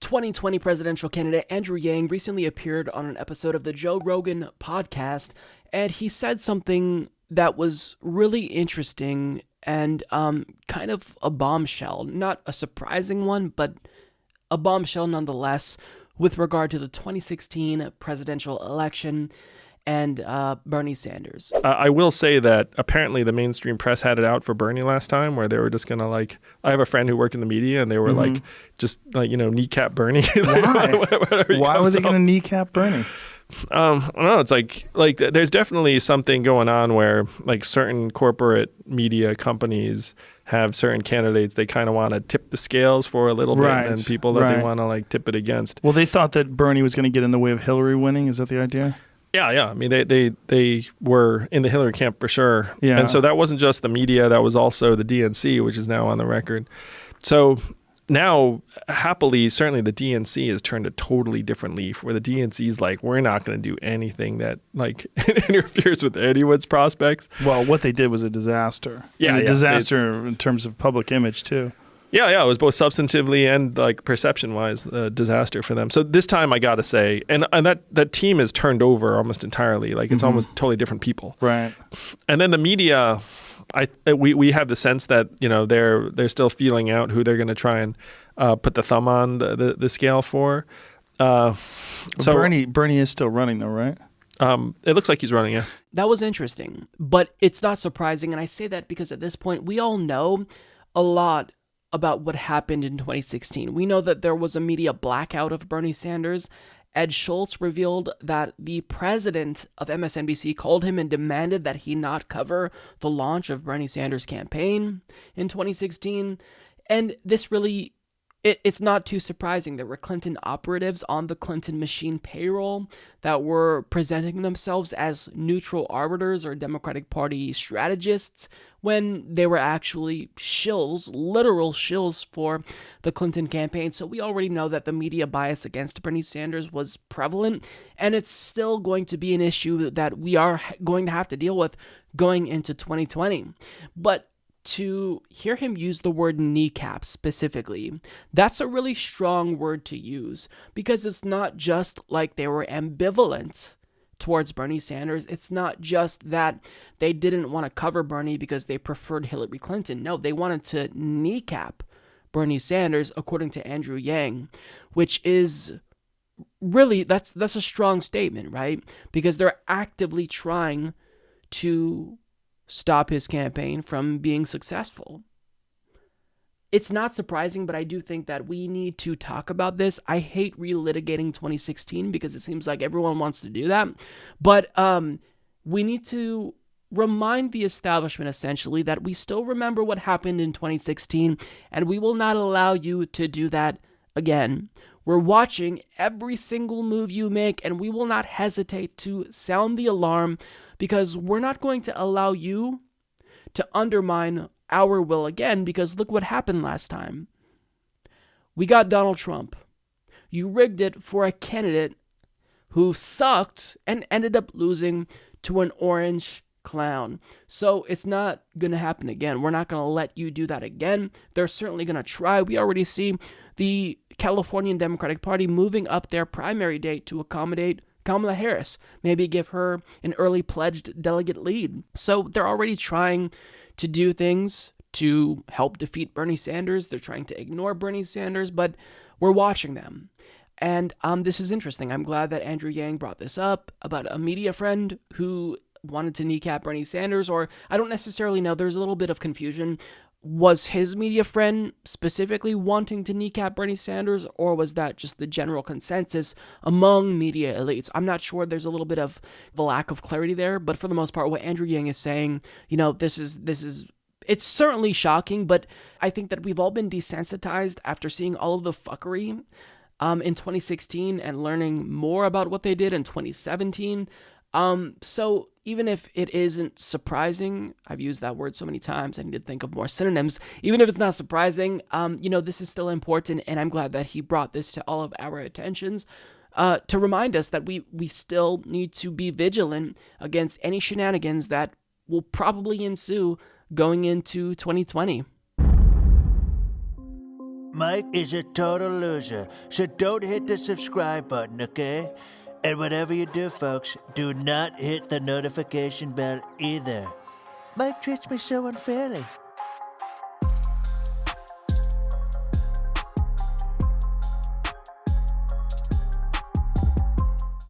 2020 presidential candidate Andrew Yang recently appeared on an episode of the Joe Rogan podcast, and he said something that was really interesting and kind of a bombshell. Not a surprising one, but a bombshell nonetheless with regard to the 2016 presidential election and Bernie Sanders. I will say that apparently the mainstream press had it out for Bernie last time, where they were just going to I have a friend who worked in the media, and they were kneecap Bernie. Why was he going to kneecap Bernie? I don't know. It's like there's definitely something going on where certain corporate media companies have certain candidates they kind of want to tip the scales for a little bit, and then people that they want to tip it against. Well, they thought that Bernie was going to get in the way of Hillary winning. Is that the idea? Yeah. I mean, they were in the Hillary camp for sure. Yeah. And so that wasn't just the media, that was also the DNC, which is now on the record. So now, happily, certainly the DNC has turned a totally different leaf, where the DNC is we're not going to do anything that interferes with anyone's prospects. Well, what they did was a disaster. Yeah, a disaster in terms of public image too. Yeah, it was both substantively and perception-wise a disaster for them. So this time, I got to say, and that team is turned over almost entirely. It's almost totally different people. Right. And then the media, we have the sense that they're still feeling out who they're going to try and put the thumb on the scale for. So Bernie is still running though, right? It looks like he's running, yeah. That was interesting, but it's not surprising, and I say that because at this point we all know a lot about what happened in 2016. We know that there was a media blackout of Bernie Sanders. Ed Schultz revealed that the president of MSNBC called him and demanded that he not cover the launch of Bernie Sanders' campaign in 2016. And this really, it's not too surprising. There were Clinton operatives on the Clinton machine payroll that were presenting themselves as neutral arbiters or Democratic Party strategists when they were actually shills, literal shills for the Clinton campaign. So we already know that the media bias against Bernie Sanders was prevalent, and it's still going to be an issue that we are going to have to deal with going into 2020. But to hear him use the word kneecap specifically, that's a really strong word to use, because it's not just like they were ambivalent towards Bernie Sanders. It's not just that they didn't want to cover Bernie because they preferred Hillary Clinton. No, they wanted to kneecap Bernie Sanders, according to Andrew Yang, which is really, that's a strong statement, right? Because they're actively trying to stop his campaign from being successful. It's not surprising, but I do think that we need to talk about this. I hate relitigating 2016 because it seems like everyone wants to do that. But we need to remind the establishment, essentially, that we still remember what happened in 2016, and we will not allow you to do that again. We're watching every single move you make, and we will not hesitate to sound the alarm, because we're not going to allow you to undermine our will again, because look what happened last time. We got Donald Trump. You rigged it for a candidate who sucked and ended up losing to an orange clown. So it's not going to happen again. We're not going to let you do that again. They're certainly going to try. We already see the Californian Democratic Party moving up their primary date to accommodate Kamala Harris, maybe give her an early pledged delegate lead. So they're already trying to do things to help defeat Bernie Sanders. They're trying to ignore Bernie Sanders, but we're watching them. And this is interesting. I'm glad that Andrew Yang brought this up about a media friend who wanted to kneecap Bernie Sanders, or I don't necessarily know. There's a little bit of confusion. Was his media friend specifically wanting to kneecap Bernie Sanders, or was that just the general consensus among media elites? I'm not sure. There's a little bit of the lack of clarity there, but for the most part, what Andrew Yang is saying, this is it's certainly shocking, but I think that we've all been desensitized after seeing all of the fuckery in 2016 and learning more about what they did in 2017. So even if it isn't surprising, I've used that word so many times, I need to think of more synonyms. Even if it's not surprising, this is still important, and I'm glad that he brought this to all of our attentions to remind us that we still need to be vigilant against any shenanigans that will probably ensue going into 2020. Mike is a total loser, so don't hit the subscribe button, okay? And whatever you do, folks, do not hit the notification bell either. Mike treats me so unfairly.